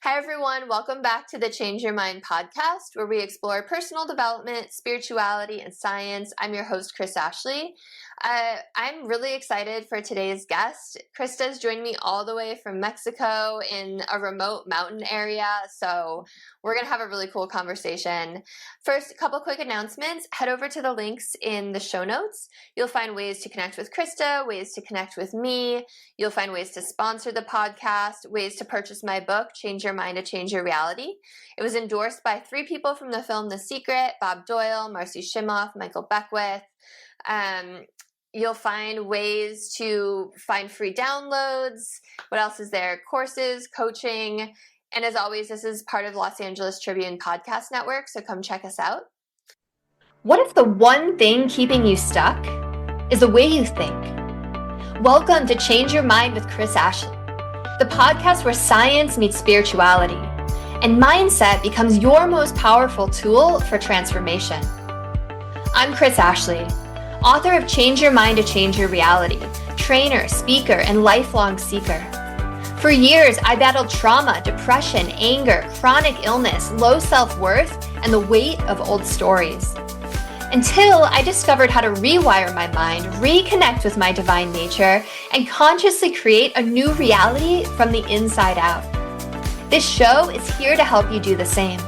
Hi, everyone. Welcome back to the Change Your Mind podcast, where we explore personal development, spirituality, and science. I'm your host, Chris Ashley. I'm really excited for today's guest. Krista's joined me all the way from Mexico in a remote mountain area, so we're going to have a really cool conversation. First, a couple quick announcements. Head over to the links in the show notes. You'll find ways to connect with Krista, ways to connect with me. You'll find ways to sponsor the podcast, ways to purchase my book, Change Your Mind to Change Your Reality. It was endorsed by 3 people from the film The Secret: Bob Doyle, Marcy Shimoff, Michael Beckwith. You'll find ways to find free downloads. What else is there? Courses, coaching. And as always, this is part of Los Angeles Tribune Podcast Network, so come check us out. What if the one thing keeping you stuck is the way you think? Welcome to Change Your Mind with Chris Ashley, the podcast where science meets spirituality and mindset becomes your most powerful tool for transformation. I'm Chris Ashley, author of Change Your Mind to Change Your Reality, trainer, speaker, and lifelong seeker. For years, I battled trauma, depression, anger, chronic illness, low self-worth, and the weight of old stories. Until I discovered how to rewire my mind, reconnect with my divine nature, and consciously create a new reality from the inside out. This show is here to help you do the same.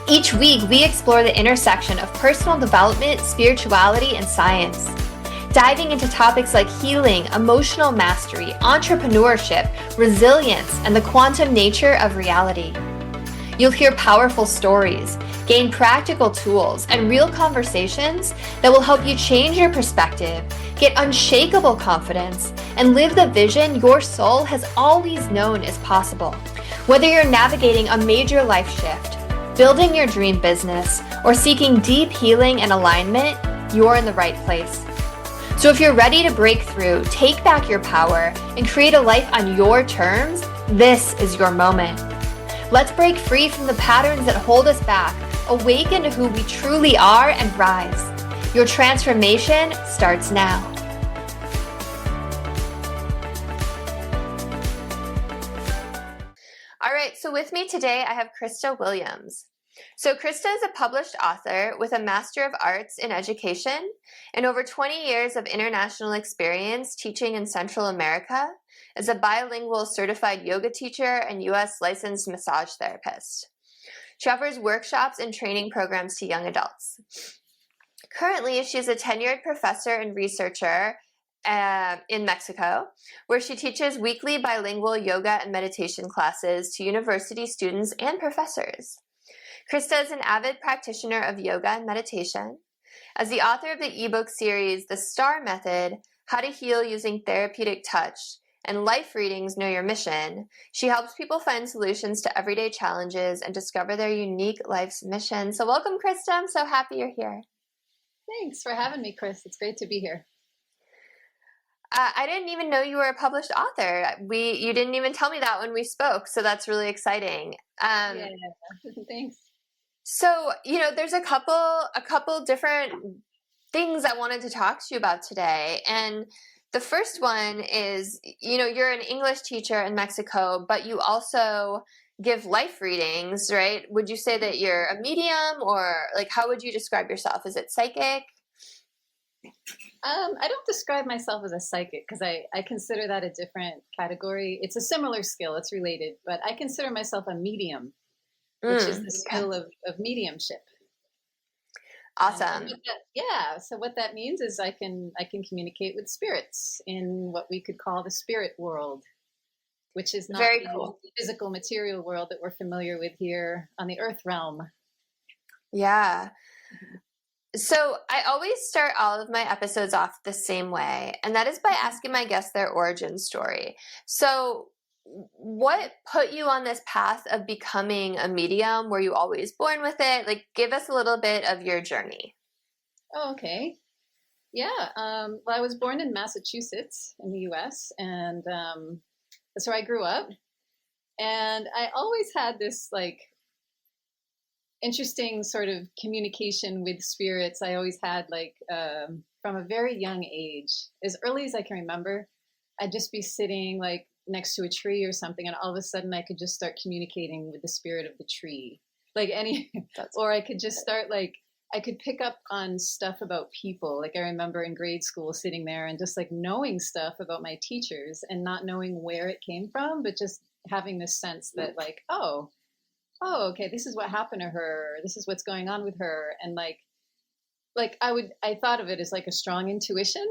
Each week, we explore the intersection of personal development, spirituality, and science, diving into topics like healing, emotional mastery, entrepreneurship, resilience, and the quantum nature of reality. You'll hear powerful stories, gain practical tools, and real conversations that will help you change your perspective, get unshakable confidence, and live the vision your soul has always known is possible. Whether you're navigating a major life shift, building your dream business, or seeking deep healing and alignment, you're in the right place. So if you're ready to break through, take back your power, and create a life on your terms, this is your moment. Let's break free from the patterns that hold us back, awaken to who we truly are, and rise. Your transformation starts now. All right, so with me today, I have Krista Williams. So Krista is a published author with a Master of Arts in Education and over 20 years of international experience teaching in Central America as a bilingual certified yoga teacher and U.S. licensed massage therapist. She offers workshops and training programs to young adults. Currently, she's a tenured professor and researcher in Mexico, where she teaches weekly bilingual yoga and meditation classes to university students and professors. Krista is an avid practitioner of yoga and meditation. As the author of the ebook series, The STAR Method, How to Heal Using Therapeutic Touch, and Life Readings, Know Your Mission, she helps people find solutions to everyday challenges and discover their unique life's mission. So welcome, Krista. I'm so happy you're here. Thanks for having me, Chris. It's great to be here. I didn't even know you were a published author. You didn't even tell me that when we spoke, so that's really exciting. Yeah, thanks. So, there's a couple different things I wanted to talk to you about today. And the first one is, you're an English teacher in Mexico, but you also give life readings, right? Would you say that you're a medium, or how would you describe yourself? Is it psychic? I don't describe myself as a psychic because I consider that a different category. It's a similar skill. It's related, but I consider myself a medium, which is the skill of mediumship. Awesome. So what that means is I can communicate with spirits in what we could call the spirit world, which is not very the cool physical material world that we're familiar with here on the earth realm. Yeah. So I always start all of my episodes off the same way, and that is by asking my guests their origin story. So what put you on this path of becoming a medium? Were you always born with it? Give us a little bit of your journey. Oh, okay. Yeah. Well, I was born in Massachusetts in the U.S., and that's where I grew up. And I always had this interesting sort of communication with spirits. I always had from a very young age, as early as I can remember, I'd just be sitting next to a tree or something, and all of a sudden I could just start communicating with the spirit of the tree. Or I could just start I could pick up on stuff about people. Like I remember in grade school sitting there and just knowing stuff about my teachers and not knowing where it came from, but just having this sense that oh, okay, this is what happened to her. This is what's going on with her. And I thought of it as a strong intuition.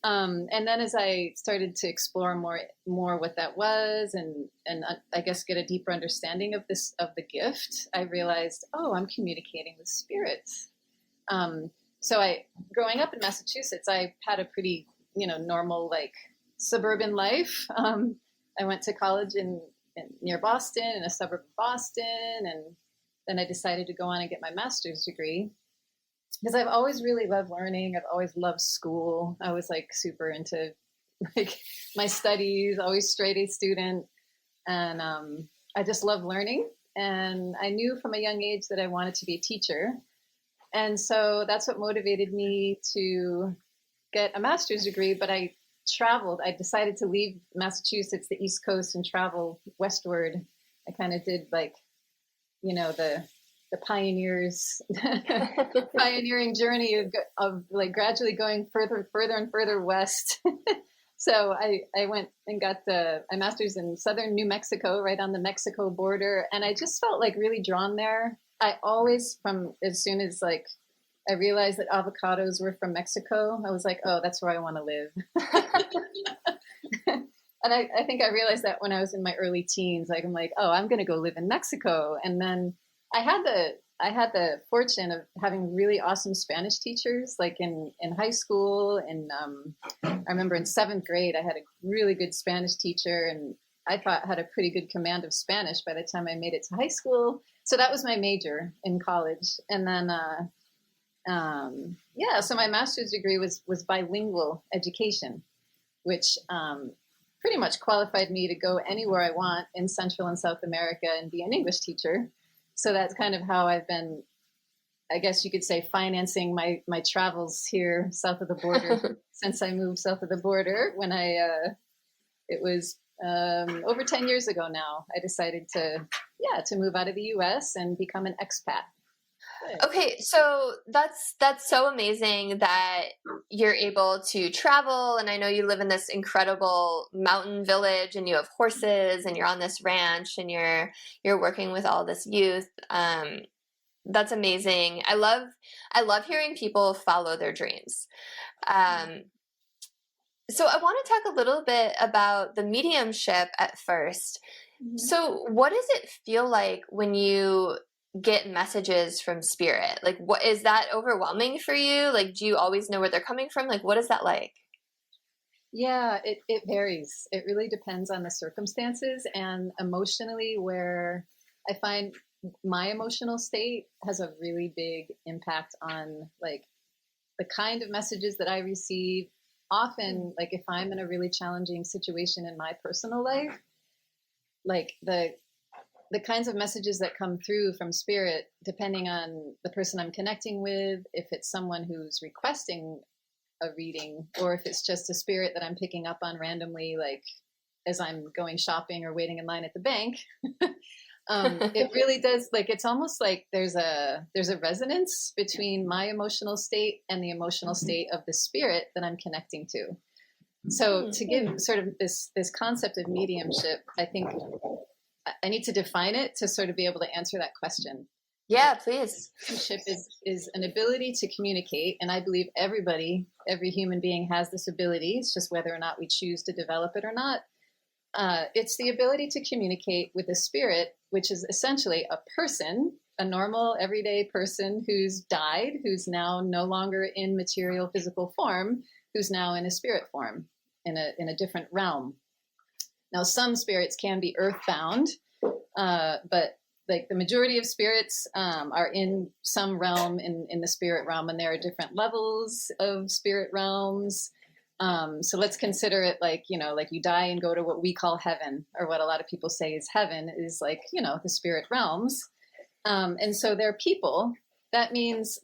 And then as I started to explore more what that was, and I guess get a deeper understanding of the gift, I realized, oh, I'm communicating with spirits. So growing up in Massachusetts, I had a pretty, normal, suburban life. I went to college near Boston, in a suburb of Boston. And then I decided to go on and get my master's degree, because I've always really loved learning. I've always loved school. I was super into my studies, always straight A student. And I just love learning. And I knew from a young age that I wanted to be a teacher. And so that's what motivated me to get a master's degree. But I traveled. I decided to leave Massachusetts, the East Coast, and travel westward. I kind of did the pioneering journey of gradually going further and further west. So I went and got my master's in southern New Mexico, right on the Mexico border. And I just felt really drawn there. I always, as soon as I realized that avocados were from Mexico, I was oh, that's where I want to live. And I think I realized that when I was in my early teens, I'm oh, I'm going to go live in Mexico. And then I had the fortune of having really awesome Spanish teachers, in high school. And I remember in 7th grade, I had a really good Spanish teacher, and I thought had a pretty good command of Spanish by the time I made it to high school. So that was my major in college. And then, so my master's degree was bilingual education, which pretty much qualified me to go anywhere I want in Central and South America and be an English teacher. So that's kind of how I've been, I guess you could say, financing my travels here south of the border since I moved south of the border when it was over 10 years ago now. I decided to move out of the U.S. and become an expat. Okay, so that's so amazing that you're able to travel, and I know you live in this incredible mountain village, and you have horses, and you're on this ranch, and you're working with all this youth. That's amazing. I love hearing people follow their dreams. So I want to talk a little bit about the mediumship at first. Mm-hmm. So what does it feel like when you get messages from spirit? What is that overwhelming for you? Do you always know where they're coming from? What is that like? Yeah, it varies. It really depends on the circumstances, and emotionally, where I find my emotional state has a really big impact on the kind of messages that I receive. Often, if I'm in a really challenging situation in my personal life, the kinds of messages that come through from spirit, depending on the person I'm connecting with, if it's someone who's requesting a reading, or if it's just a spirit that I'm picking up on randomly, as I'm going shopping or waiting in line at the bank, it really does. It's almost like there's a resonance between my emotional state and the emotional state of the spirit that I'm connecting to. So to give sort of this concept of mediumship, I think I need to define it to sort of be able to answer that question. Yeah, please. Mediumship is an ability to communicate, and I believe every human being has this ability. It's just whether or not we choose to develop it or not. It's the ability to communicate with a spirit, which is essentially a person, a normal, everyday person who's died, who's now no longer in material physical form, who's now in a spirit form, in a different realm. Now, some spirits can be earthbound, but the majority of spirits are in some realm in the spirit realm, and there are different levels of spirit realms. So let's consider it you die and go to what we call heaven, or what a lot of people say is heaven, is the spirit realms. And so they're people. That means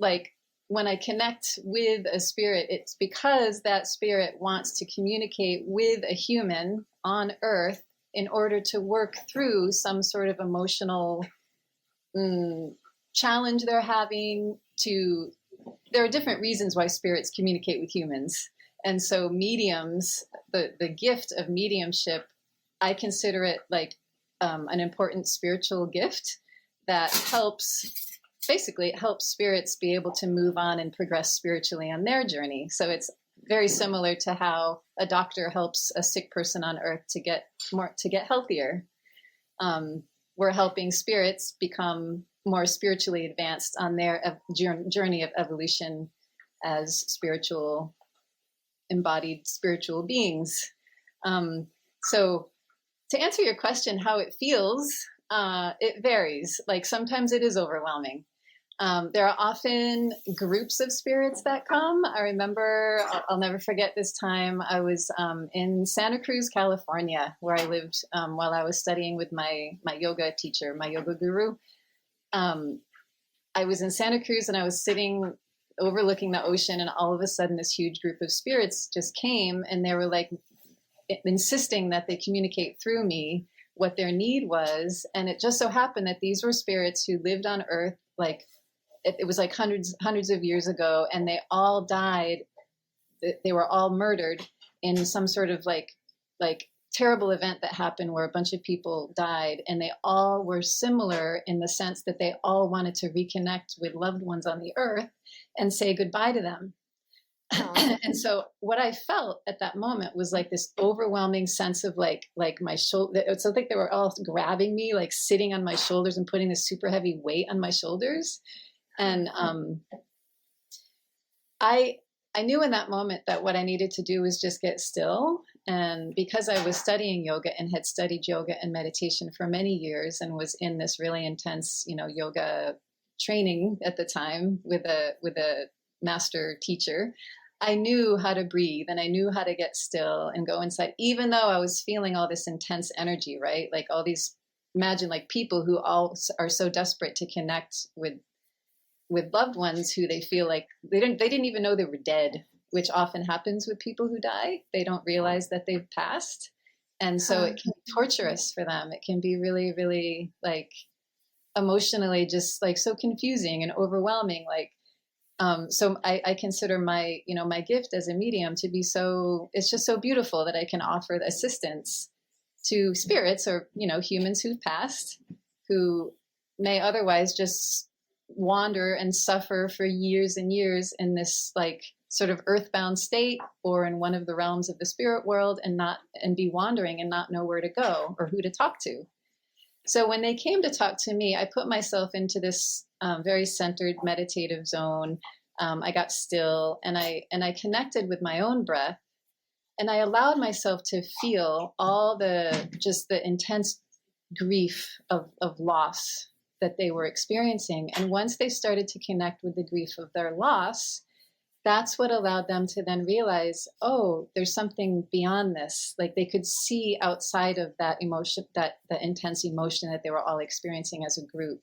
when I connect with a spirit, it's because that spirit wants to communicate with a human on Earth in order to work through some sort of emotional challenge they're having. There are different reasons why spirits communicate with humans. And so mediums, the gift of mediumship, I consider it like an important spiritual gift that basically it helps spirits be able to move on and progress spiritually on their journey. So it's very similar to how a doctor helps a sick person on Earth to get healthier. We're helping spirits become more spiritually advanced on their journey of evolution as embodied spiritual beings. So to answer your question, how it feels, it varies. Like sometimes it is overwhelming. There are often groups of spirits that come. I remember, I'll never forget this time. I was in Santa Cruz, California, where I lived while I was studying with my yoga teacher, my yoga guru. I was in Santa Cruz and I was sitting overlooking the ocean, and all of a sudden this huge group of spirits just came, and they were like insisting that they communicate through me what their need was. And it just so happened that these were spirits who lived on Earth, like it was like hundreds of years ago, and they all died. They were all murdered in some sort of like terrible event that happened where a bunch of people died, and they all were similar in the sense that they all wanted to reconnect with loved ones on the Earth and say goodbye to them. And so what I felt at that moment was like this overwhelming sense of like my shoulder. It's like they were all grabbing me, like sitting on my shoulders and putting this super heavy weight on my shoulders. And I knew in that moment that what I needed to do was just get still. And because I was studying yoga and had studied yoga and meditation for many years and was in this really intense, yoga training at the time with a master teacher, I knew how to breathe and I knew how to get still and go inside, even though I was feeling all this intense energy, right? Like all these, imagine like people who all are so desperate to connect with loved ones who they feel like they didn't even know they were dead, which often happens with people who die. They don't realize that they've passed. And so it can be torturous for them. It can be really, really like emotionally just like so confusing and overwhelming. Like, so I consider my gift as a medium to be it's just so beautiful that I can offer the assistance to spirits or, humans who've passed, who may otherwise just wander and suffer for years and years in this like sort of earthbound state or in one of the realms of the spirit world and be wandering and not know where to go or who to talk to. So when they came to talk to me, I put myself into this very centered meditative zone. I got still and I connected with my own breath, and I allowed myself to feel all the intense grief of loss that they were experiencing. And once they started to connect with the grief of their loss, that's what allowed them to then realize, oh, there's something beyond this. Like they could see outside of that emotion, the intense emotion that they were all experiencing as a group.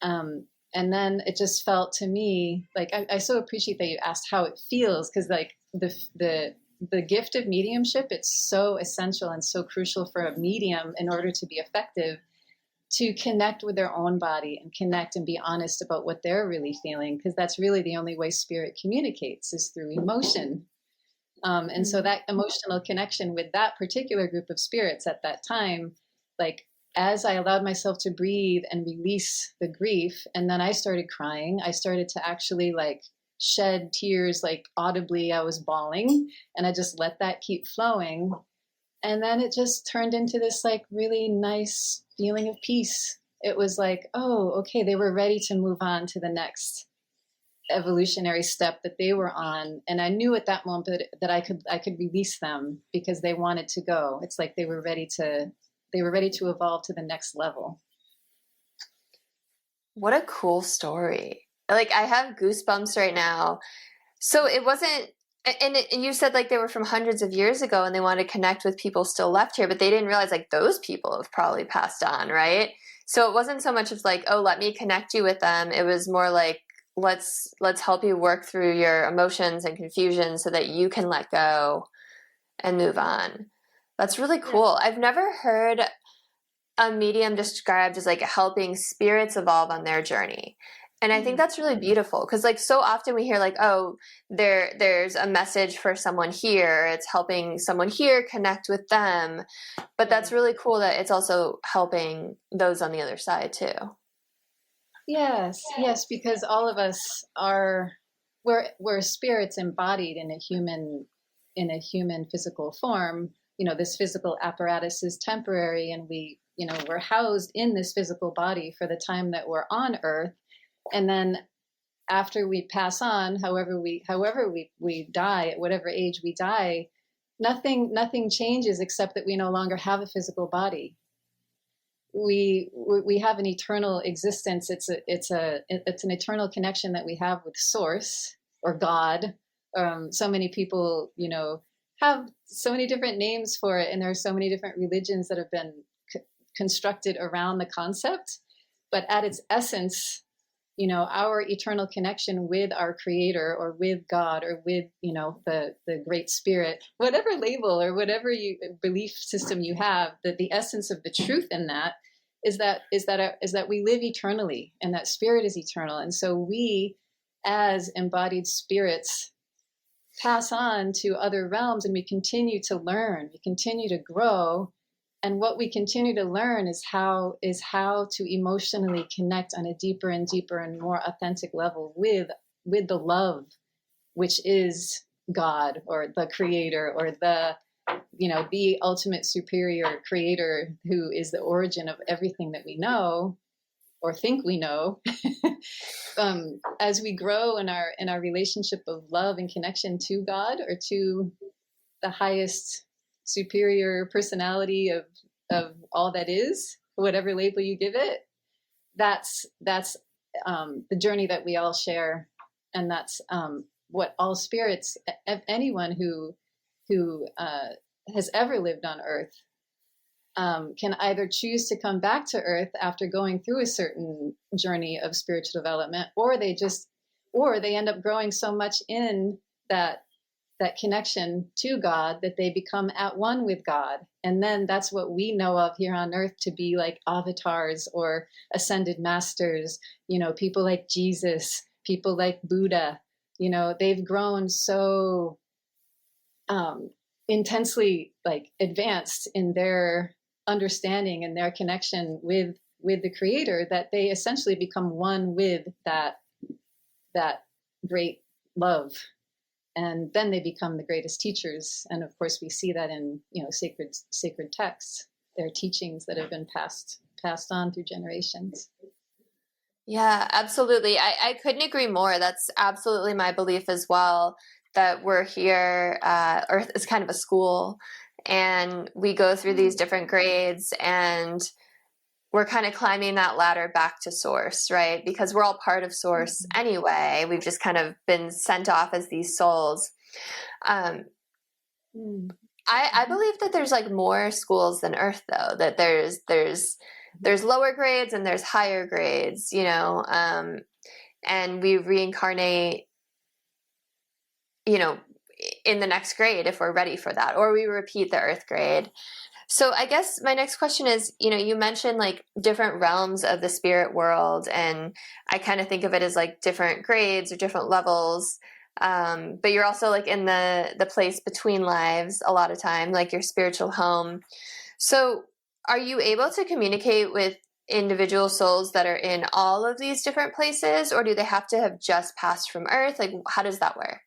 And then it just felt to me, like I so appreciate that you asked how it feels, because like the gift of mediumship, it's so essential and so crucial for a medium in order to be effective, to connect with their own body and connect and be honest about what they're really feeling, because that's really the only way spirit communicates is through emotion. And so that emotional connection with that particular group of spirits at that time, like as I allowed myself to breathe and release the grief, and then I started crying, I started to actually like shed tears, like audibly I was bawling, and I just let that keep flowing. And then it just turned into this like really nice feeling of peace. It was like, oh, okay, they were ready to move on to the next evolutionary step that they were on. And I knew at that moment that I could release them because they wanted to go. It's like they were ready to evolve to the next level. What a cool story. Like I have goosebumps right now. So it wasn't, and you said like they were from hundreds of years ago and they wanted to connect with people still left here, but they didn't realize like those people have probably passed on, right? So it wasn't so much of like, oh, let me connect you with them. It was more like, let's help you work through your emotions and confusion so that you can let go and move on. That's really cool. I've never heard a medium described as like helping spirits evolve on their journey. And I think that's really beautiful because like so often we hear like, oh, there's a message for someone here. It's helping someone here connect with them. But that's really cool that it's also helping those on the other side too. Yes, because all of us we're spirits embodied in a human physical form. You know, this physical apparatus is temporary, and we're housed in this physical body for the time that we're on Earth. And then after we pass on, however we die, at whatever age we die, nothing changes except that we no longer have a physical body. We have an eternal existence. It's an eternal connection that we have with Source or God. So many people, have so many different names for it, and there are so many different religions that have been constructed around the concept. But at its essence, our eternal connection with our Creator or with God or with, the Great Spirit, whatever label or whatever belief system you have, that the essence of the truth in that is that we live eternally, and that spirit is eternal. And so we, as embodied spirits, pass on to other realms, and we continue to learn, we continue to grow. And what we continue to learn is how to emotionally connect on a deeper and deeper and more authentic level with the love, which is God or the Creator or the ultimate superior creator, who is the origin of everything that we know or think we know. As we grow in our relationship of love and connection to God or to the highest superior personality of all that is, whatever label you give it, that's the journey that we all share, and that's what all spirits, anyone who has ever lived on Earth, can either choose to come back to Earth after going through a certain journey of spiritual development, or they end up growing so much in that connection to God that they become at one with God. And then that's what we know of here on Earth to be like avatars or ascended masters, people like Jesus, people like Buddha. They've grown so intensely like advanced in their understanding and their connection with the Creator that they essentially become one with that great love. And then they become the greatest teachers. And of course, we see that in sacred texts. They're teachings that have been passed on through generations. Yeah, absolutely. I couldn't agree more. That's absolutely my belief as well, that we're here. Earth is kind of a school, and we go through these different grades, and we're kind of climbing that ladder back to Source, right? Because we're all part of Source anyway. We've just kind of been sent off as these souls. I believe that there's like more schools than Earth, though, that there's lower grades and there's higher grades, and we reincarnate, in the next grade if we're ready for that, or we repeat the Earth grade. So I guess my next question is, you mentioned like different realms of the spirit world, and I kind of think of it as like different grades or different levels. But you're also like in the place between lives a lot of time, like your spiritual home. So are you able to communicate with individual souls that are in all of these different places, or do they have to have just passed from Earth? Like, how does that work?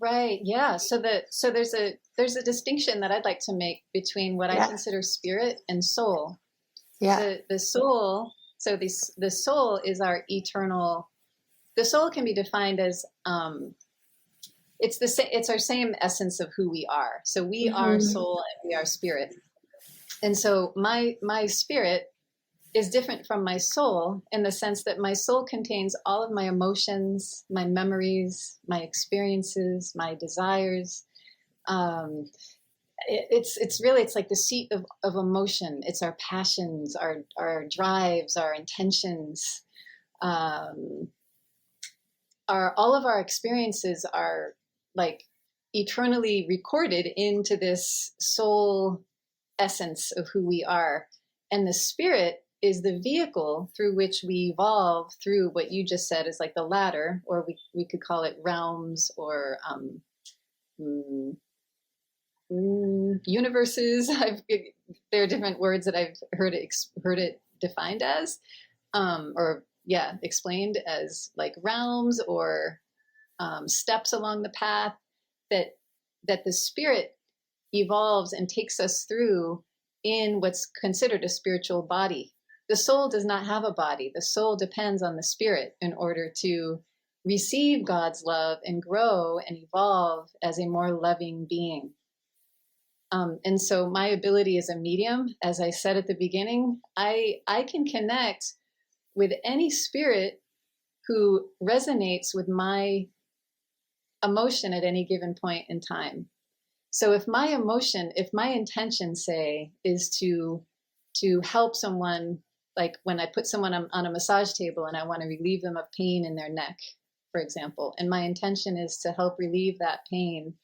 Right. Yeah. So there's a distinction that I'd like to make between what I consider spirit and soul. Yeah. The soul. So the soul is our eternal. The soul can be defined as it's our same essence of who we are. So we are soul and we are spirit. And so my spirit is different from my soul in the sense that my soul contains all of my emotions, my memories, my experiences, my desires. It's like the seat of emotion. It's our passions, our drives, our intentions. All of our experiences are like eternally recorded into this soul essence of who we are. And the spirit is the vehicle through which we evolve through what you just said is like the ladder, or we could call it realms, or universes. There are different words that I've heard it defined as, explained as like realms or steps along the path that the spirit evolves and takes us through in what's considered a spiritual body. The soul does not have a body. The soul depends on the spirit in order to receive God's love and grow and evolve as a more loving being. And so my ability as a medium, as I said at the beginning, I can connect with any spirit who resonates with my emotion at any given point in time. So if my intention, say, is to help someone, like when I put someone on a massage table and I want to relieve them of pain in their neck, for example, and my intention is to help relieve that pain,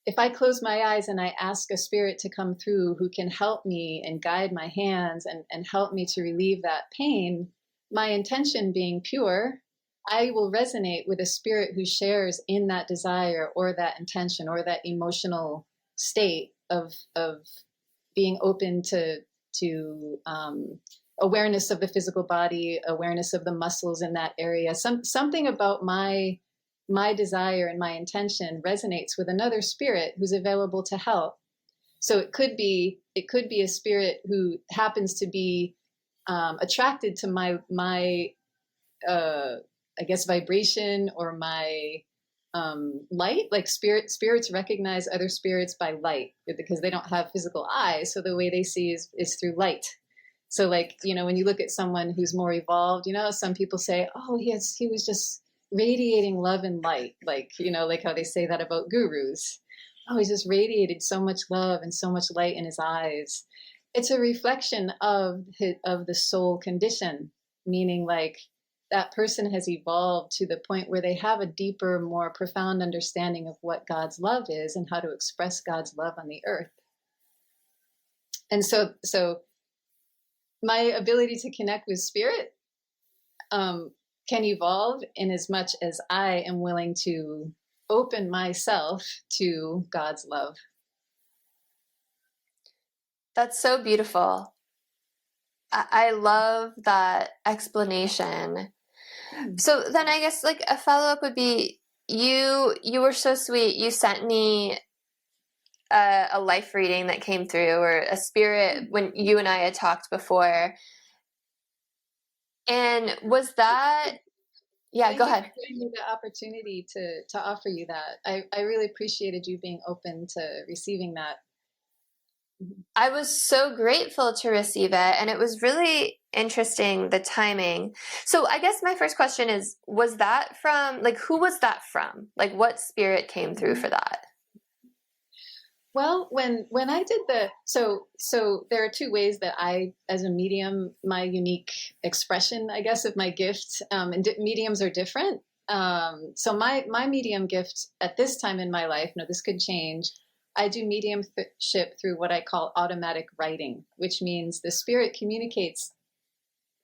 if I close my eyes and I ask a spirit to come through who can help me and guide my hands and help me to relieve that pain, my intention being pure, I will resonate with a spirit who shares in that desire or that intention or that emotional state of being open to awareness of the physical body, awareness of the muscles in that area. Something about my desire and my intention resonates with another spirit who's available to help. So it could be a spirit who happens to be attracted to my I guess vibration or my light. Like spirits recognize other spirits by light because they don't have physical eyes. So the way they see is through light. So like, when you look at someone who's more evolved, some people say, oh, he was just radiating love and light. Like, like how they say that about gurus. Oh, he just radiated so much love and so much light in his eyes. It's a reflection of the soul condition, meaning like that person has evolved to the point where they have a deeper, more profound understanding of what God's love is and how to express God's love on the earth. And so my ability to connect with spirit can evolve in as much as I am willing to open myself to God's love. That's so beautiful. I love that explanation. So then I guess like a follow-up would be, you were so sweet. You sent me a life reading that came through, or a spirit, when you and I had talked before. And was that, yeah, go ahead. Thank you for giving me the opportunity to offer you that. I really appreciated you being open to receiving that. I was so grateful to receive it, and it was really interesting, the timing. So I guess my first question is, was that from, like, who was that from? Like, what spirit came through for that? Well, when I did so there are two ways that I, as a medium, my unique expression, I guess, of my gift, and mediums are different. So my medium gift at this time in my life, no, this could change. I do mediumship through what I call automatic writing, which means the spirit communicates.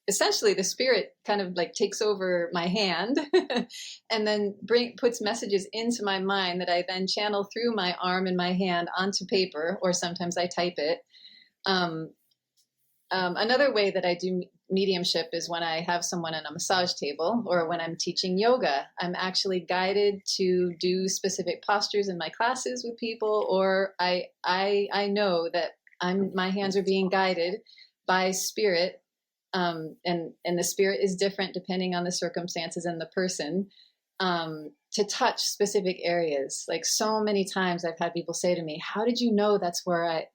Essentially, the spirit kind of like takes over my hand and then puts messages into my mind that I then channel through my arm and my hand onto paper, or sometimes I type it. Another way that I do mediumship is when I have someone on a massage table, or when I'm teaching yoga. I'm actually guided to do specific postures in my classes with people, or I know that my hands are being guided by spirit. And the spirit is different depending on the circumstances and the person, to touch specific areas. Like so many times I've had people say to me, how did you know that's where I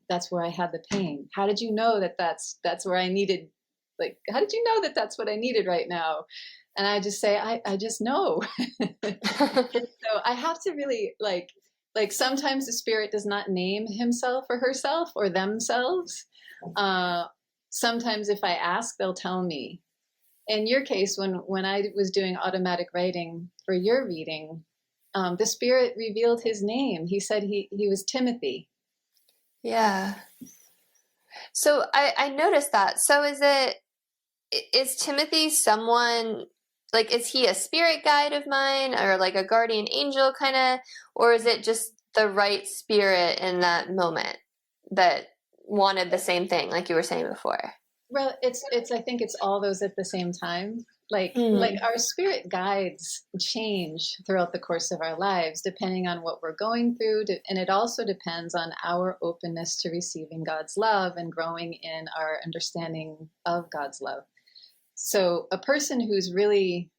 had the pain? How did you know that that's where I needed, like, how did you know that that's what I needed right now? And I just say, I just know. So I have to really like sometimes the spirit does not name himself or herself or themselves. Sometimes if I ask, they'll tell me. In your case, when I was doing automatic writing for your reading, the spirit revealed his name. He said he was Timothy. Yeah. So I noticed that. So is Timothy someone, like, is he a spirit guide of mine or like a guardian angel kind of, or is it just the right spirit in that moment that wanted the same thing, like you were saying before? Well, it's I think it's all those at the same time. Like Mm. our spirit guides change throughout the course of our lives depending on what we're going through, and it also depends on our openness to receiving God's love and growing in our understanding of God's love. So a person who's really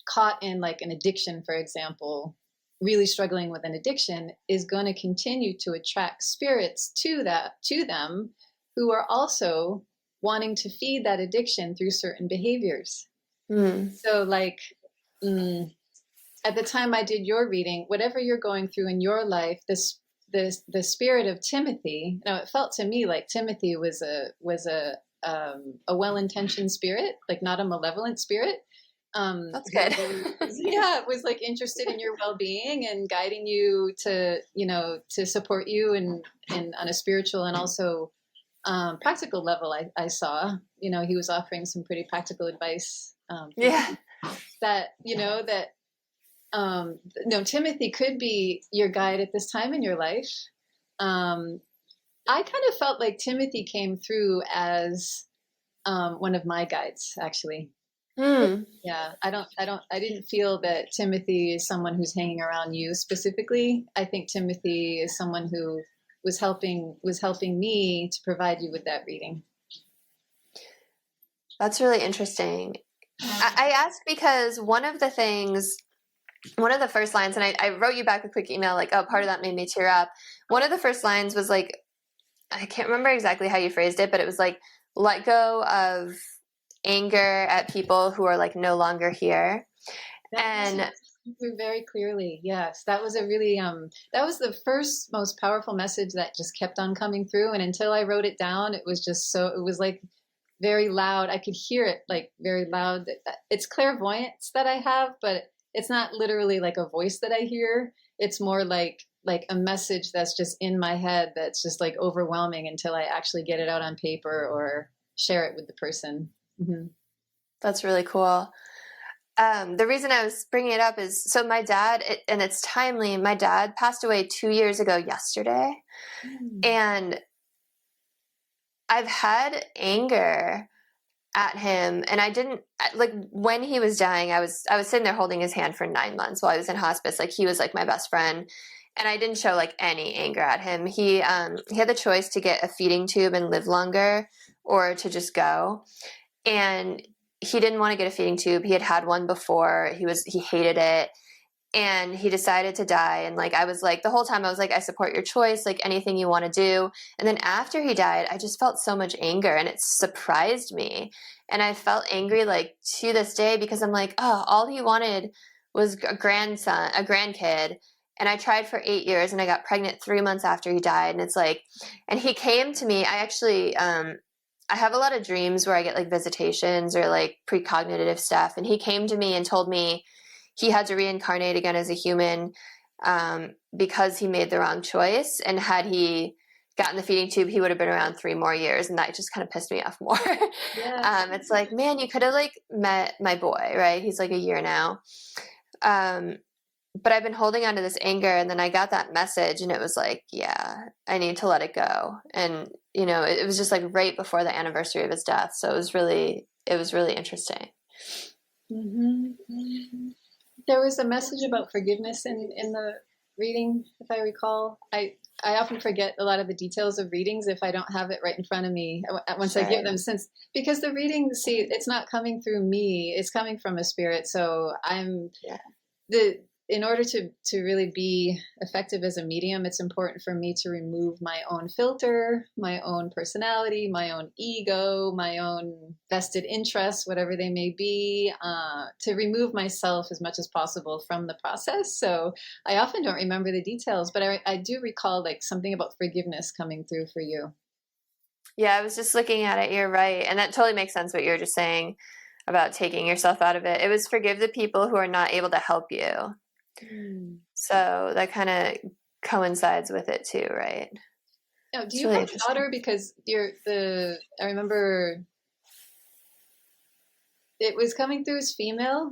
caught in like an addiction, for example, really struggling with an addiction, is going to continue to attract spirits to them who are also wanting to feed that addiction through certain behaviors. So like at the time I did your reading, whatever you're going through in your life, the spirit of Timothy, now it felt to me like Timothy was a well-intentioned spirit, like not a malevolent spirit. That's good. Yeah, it was like interested in your well-being and guiding you to, to support you and on a spiritual and also practical level. I saw, he was offering some pretty practical advice. Yeah. That, Timothy could be your guide at this time in your life. I kind of felt like Timothy came through as one of my guides, actually. Yeah, I didn't feel that Timothy is someone who's hanging around you specifically. I think Timothy is someone who was helping me to provide you with that reading. That's really interesting. I ask because one of the first lines, and I wrote you back a quick email, like, oh, part of that made me tear up. One of the first lines was like, I can't remember exactly how you phrased it, but it was like, let go of anger at people who are like no longer here. And very clearly, yes, that was a really that was the first most powerful message that just kept on coming through. And until I wrote it down, it was just it was like very loud. I could hear it like very loud. It's clairvoyance that I have, but it's not literally like a voice that I hear. It's more like a message that's just in my head that's just like overwhelming until I actually get it out on paper or share it with the person. Mm-hmm. That's really cool. The reason I was bringing it up is, so my dad, and it's timely, my dad passed away 2 years ago yesterday. And I've had anger at him, and I didn't, like, when he was dying, I was sitting there holding his hand for 9 months while I was in hospice. Like, he was like my best friend, and I didn't show like any anger at him. He had the choice to get a feeding tube and live longer or to just go. And he didn't want to get a feeding tube. He had had one before. He hated it. And he decided to die. And like, I was like, the whole time I was like, I support your choice, like anything you want to do. And then after he died, I just felt so much anger, and it surprised me. And I felt angry like to this day, because I'm like, oh, all he wanted was a grandkid. And I tried for 8 years, and I got pregnant 3 months after he died. And it's like, and he came to me, I actually, I have a lot of dreams where I get like visitations or like precognitive stuff. And he came to me and told me he had to reincarnate again as a human because he made the wrong choice. And had he gotten the feeding tube, he would have been around 3 more years. And that just kind of pissed me off more. Yes. It's like, man, you could have like met my boy, right? He's like a year now. But I've been holding on to this anger, and then I got that message, and it was like, yeah, I need to let it go. And, it was just like right before the anniversary of his death. So it was really interesting. Mm-hmm. There was a message about forgiveness in the reading, if I recall. I often forget a lot of the details of readings if I don't have it right in front of me once I give them, because the reading, it's not coming through me, it's coming from a spirit. So in order to really be effective as a medium, it's important for me to remove my own filter, my own personality, my own ego, my own vested interests, whatever they may be, to remove myself as much as possible from the process. So I often don't remember the details, but I do recall like something about forgiveness coming through for you. Yeah, I was just looking at it. You're right. And that totally makes sense what you were just saying about taking yourself out of it. It was forgive the people who are not able to help you. So that kind of coincides with it too, right? Now, do It's you really have a daughter? Because I remember it was coming through as female.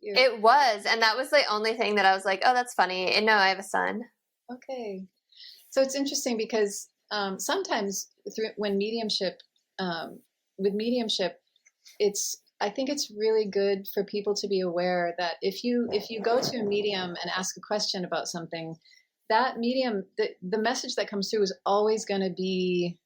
It was, and that was the only thing that I was like, oh, that's funny. And no, I have a son. Okay. So it's interesting because sometimes when mediumship, with mediumship, I think it's really good for people to be aware that if you go to a medium and ask a question about something, that medium, the message that comes through is always going to be,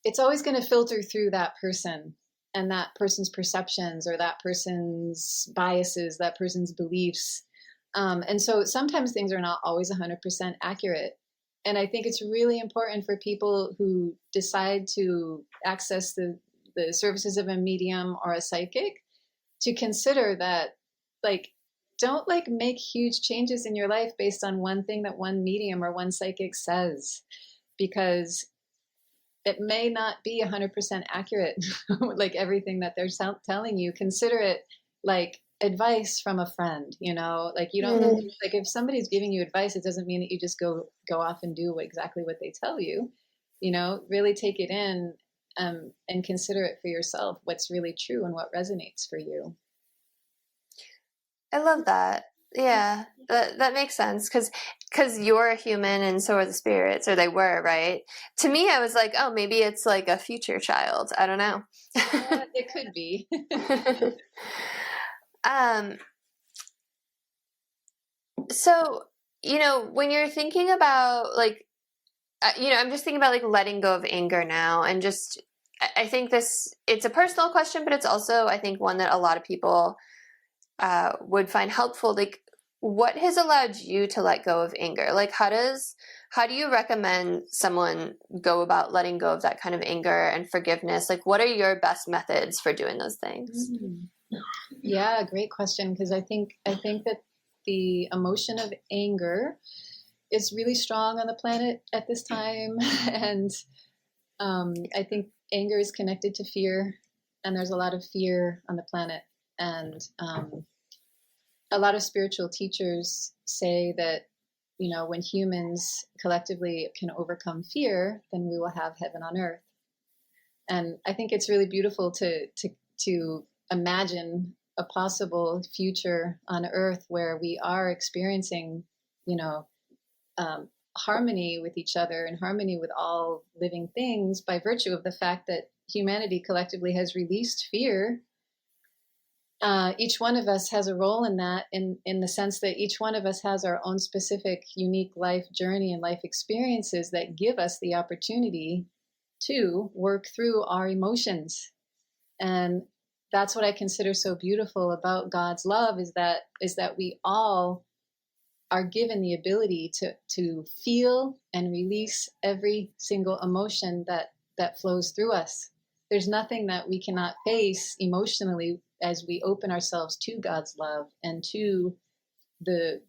it's always going to filter through that person and that person's perceptions or that person's biases, that person's beliefs. And so sometimes things are not always 100% accurate. And I think it's really important for people who decide to access the services of a medium or a psychic to consider that, like, don't like make huge changes in your life based on one thing that one medium or one psychic says, because it may not be 100% accurate, like everything that they're telling you. Consider it like advice from a friend, like you don't like if somebody's giving you advice, it doesn't mean that you just go off and do exactly what they tell you. Really take it in and consider it for yourself, what's really true and what resonates for you. I love that. Yeah, that makes sense because you're a human and so are the spirits, or they were, right? To me, I was like, oh, maybe it's like a future child. I don't know. It could be. So, when you're thinking about like, I'm just thinking about like letting go of anger now, and just, I think it's a personal question, but it's also, I think, one that a lot of people would find helpful. Like, what has allowed you to let go of anger? Like, how do you recommend someone go about letting go of that kind of anger and forgiveness? Like, what are your best methods for doing those things? Yeah, great question. Because I think that the emotion of anger is really strong on the planet at this time. And I think anger is connected to fear, and there's a lot of fear on the planet. And a lot of spiritual teachers say that, when humans collectively can overcome fear, then we will have heaven on earth. And I think it's really beautiful to imagine a possible future on earth where we are experiencing, harmony with each other and harmony with all living things by virtue of the fact that humanity collectively has released fear. Each one of us has a role in that, in the sense that each one of us has our own specific, unique life journey and life experiences that give us the opportunity to work through our emotions. And that's what I consider so beautiful about God's love, is that we all are given the ability to feel and release every single emotion that flows through us. There's nothing that we cannot face emotionally as we open ourselves to God's love and to the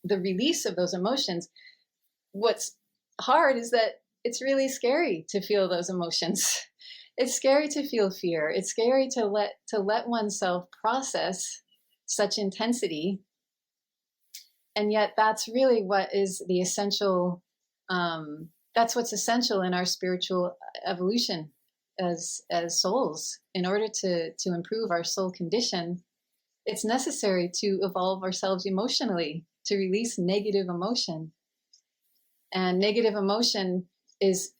release of those emotions. What's hard is that it's really scary to feel those emotions. It's scary to feel fear. It's scary to let oneself process such intensity. And yet that's really what is the essential, that's what's essential in our spiritual evolution as souls. In order to improve our soul condition, it's necessary to evolve ourselves emotionally, to release negative emotion. And negative emotion is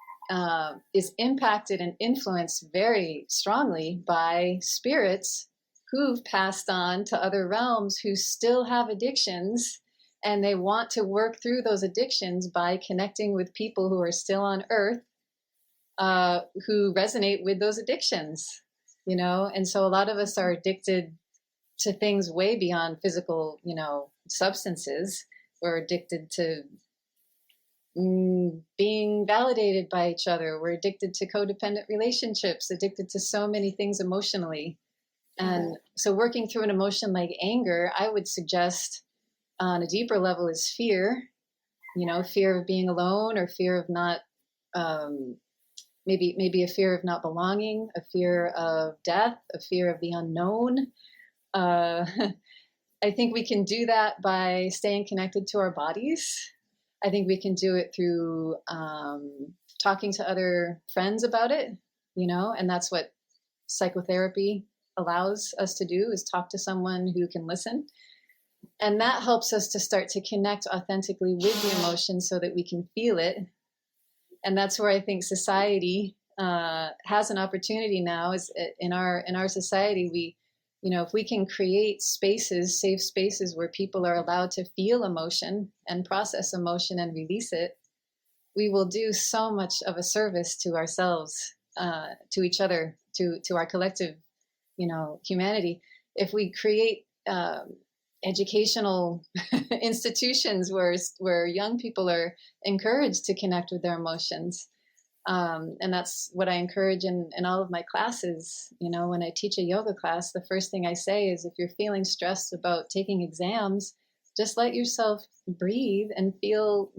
impacted and influenced very strongly by spirits who've passed on to other realms, who still have addictions, and they want to work through those addictions by connecting with people who are still on earth, who resonate with those addictions, and so a lot of us are addicted to things way beyond physical, substances. We're addicted to being validated by each other. We're addicted to codependent relationships, addicted to so many things emotionally. And so working through an emotion like anger, I would suggest on a deeper level is fear, fear of being alone, or fear of not, maybe a fear of not belonging, a fear of death, a fear of the unknown, I think we can do that by staying connected to our bodies. I think we can do it through talking to other friends about it, and that's what psychotherapy allows us to do, is talk to someone who can listen. And that helps us to start to connect authentically with the emotion so that we can feel it. And that's where I think society has an opportunity now. Is in our society, we, if we can create spaces, safe spaces where people are allowed to feel emotion and process emotion and release it, we will do so much of a service to ourselves, to each other, to our collective, humanity. If we create educational institutions where young people are encouraged to connect with their emotions. And that's what I encourage in all of my classes. When I teach a yoga class, the first thing I say is, if you're feeling stressed about taking exams, just let yourself breathe and feel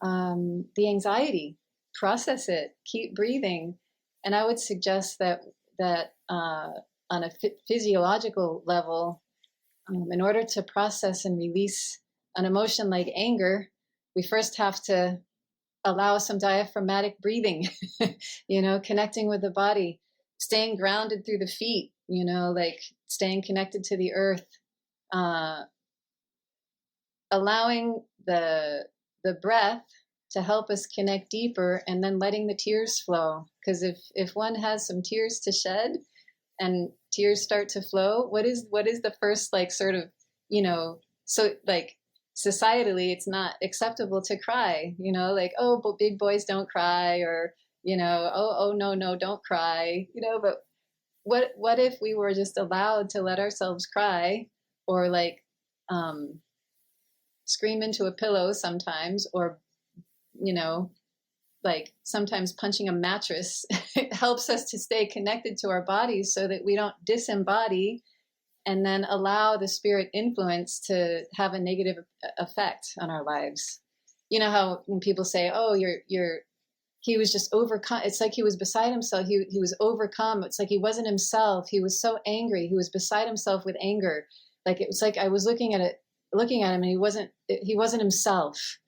the anxiety, process it, keep breathing. And I would suggest that on a physiological level, in order to process and release an emotion like anger, we first have to allow some diaphragmatic breathing, connecting with the body, staying grounded through the feet, like staying connected to the earth, allowing the breath to help us connect deeper, and then letting the tears flow. Because if one has some tears to shed and tears start to flow, what is the first, like, sort of, so like societally it's not acceptable to cry, like, oh, but big boys don't cry, or, oh, no, don't cry, but what if we were just allowed to let ourselves cry, or like scream into a pillow sometimes, or, like sometimes punching a mattress. It helps us to stay connected to our bodies so that we don't disembody and then allow the spirit influence to have a negative effect on our lives. How when people say, oh, he was just overcome. It's like he was beside himself. He was overcome. It's like he wasn't himself. He was so angry. He was beside himself with anger. Like, it was like I was looking at him and he wasn't himself.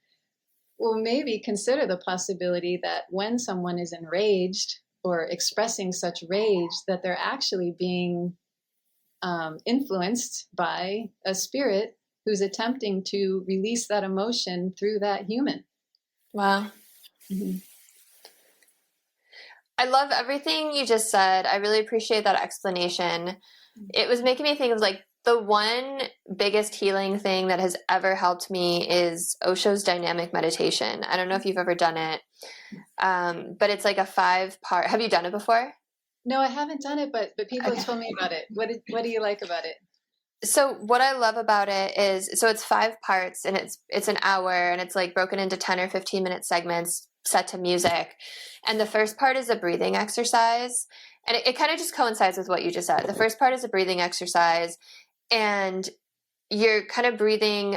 Well, maybe consider the possibility that when someone is enraged or expressing such rage, that they're actually being influenced by a spirit who's attempting to release that emotion through that human. Wow. Mm-hmm. I love everything you just said. I really appreciate that explanation. It was making me think of, like, the one biggest healing thing that has ever helped me is Osho's dynamic meditation. I don't know if you've ever done it, but it's like a 5-part. Have you done it before? No, I haven't done it, but people have told me about it. What do you like about it? So what I love about it is, so it's 5 parts, and it's an hour, and it's like broken into 10 or 15 minute segments set to music. And the first part is a breathing exercise. And it kind of just coincides with what you just said. The first part is a breathing exercise, and you're kind of breathing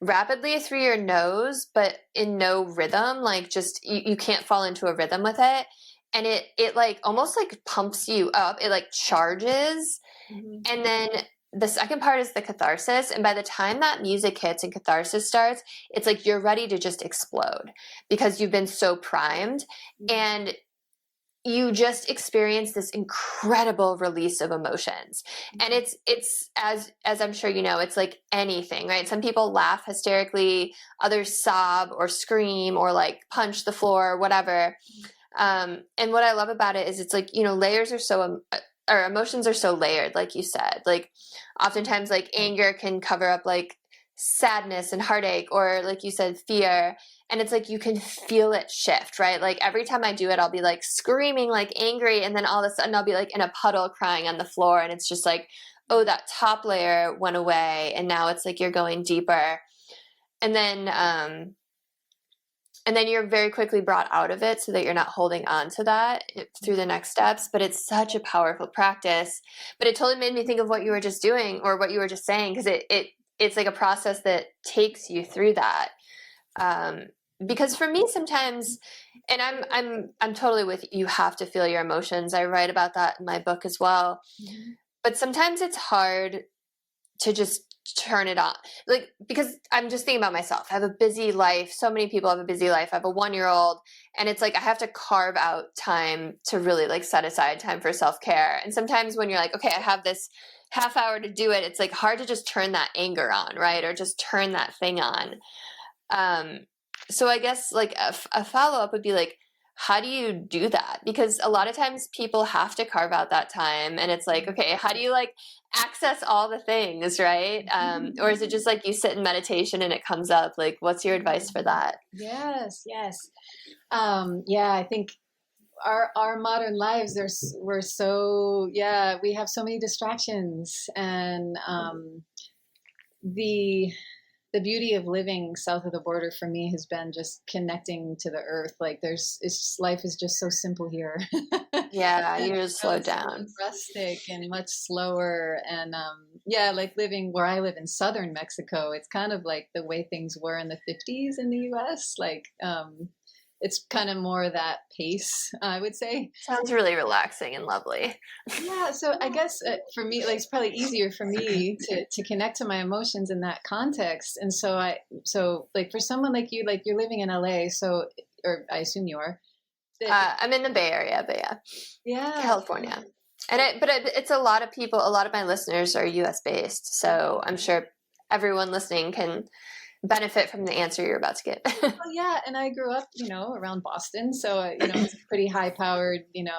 rapidly through your nose, but in no rhythm. Like, just you can't fall into a rhythm with it. And it like almost like pumps you up. It like charges. Mm-hmm. And then the second part is the catharsis. And by the time that music hits and catharsis starts, it's like you're ready to just explode because you've been so primed. Mm-hmm. And you just experience this incredible release of emotions. And it's as I'm sure you know, it's like anything, right? Some people laugh hysterically, others sob or scream or like punch the floor or whatever. And what I love about it is it's like, layers are so, or emotions are so layered, like you said. Like, oftentimes, like, anger can cover up like sadness and heartache, or like you said, fear. And it's like you can feel it shift, right? Like, every time I do it, I'll be like screaming, like angry, and then all of a sudden I'll be like in a puddle crying on the floor, and it's just like, oh, that top layer went away, and now it's like you're going deeper. And then you're very quickly brought out of it so that you're not holding on to that through the next steps. But it's such a powerful practice. But it totally made me think of what you were just doing, or what you were just saying, because it's like a process that takes you through that. Because for me sometimes, and I'm totally with you have to feel your emotions. I write about that in my book as well. Mm-hmm. But sometimes it's hard to just turn it on. Like, because I'm just thinking about myself. I have a busy life. So many people have a busy life. I have a 1-year-old, and it's like I have to carve out time to really like set aside time for self-care. And sometimes when you're like, okay, I have this half hour to do it, it's like hard to just turn that anger on, right? Or just turn that thing on. So I guess like a follow-up would be like, how do you do that? Because a lot of times people have to carve out that time, and it's like, okay, how do you like access all the things, right? Or is it just like you sit in meditation and it comes up? Like, what's your advice for that? Yes. Yeah, I think our modern lives, we're so, yeah, we have so many distractions, and the beauty of living south of the border for me has been just connecting to the earth. Like life is just so simple here. Yeah, you just slow It's down. rustic and much slower. And yeah, like living where I live in southern Mexico, it's kind of like the way things were in the 50s in the US. Like it's kind of more that pace, I would say. Sounds really relaxing and lovely. Yeah, so I guess for me, like it's probably easier for me to connect to my emotions in that context. And so like for someone like you're living in LA, so, or I assume you are. I'm in the Bay Area, but Yeah. California. And it's a lot of people, a lot of my listeners are US based. So I'm sure everyone listening can benefit from the answer you're about to get. Well, yeah, and I grew up, around Boston, so it's pretty high-powered, and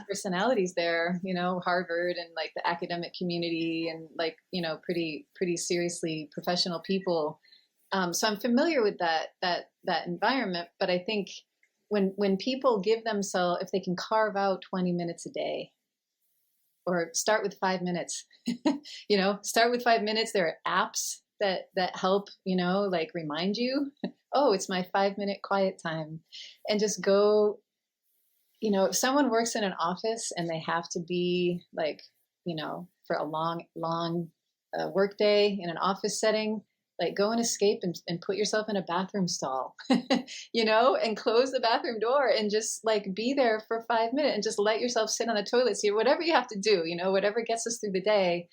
personalities there, Harvard and like the academic community, and like pretty seriously professional people. So I'm familiar with that environment. But I think when people give themselves, if they can carve out 20 minutes a day, or start with 5 minutes, start with 5 minutes. There are apps that help, like remind you, oh, it's my 5-minute quiet time, and just go, if someone works in an office and they have to be like, for a long work day in an office setting, like go and escape and put yourself in a bathroom stall, and close the bathroom door and just like be there for 5 minutes and just let yourself sit on the toilet seat, whatever you have to do, whatever gets us through the day,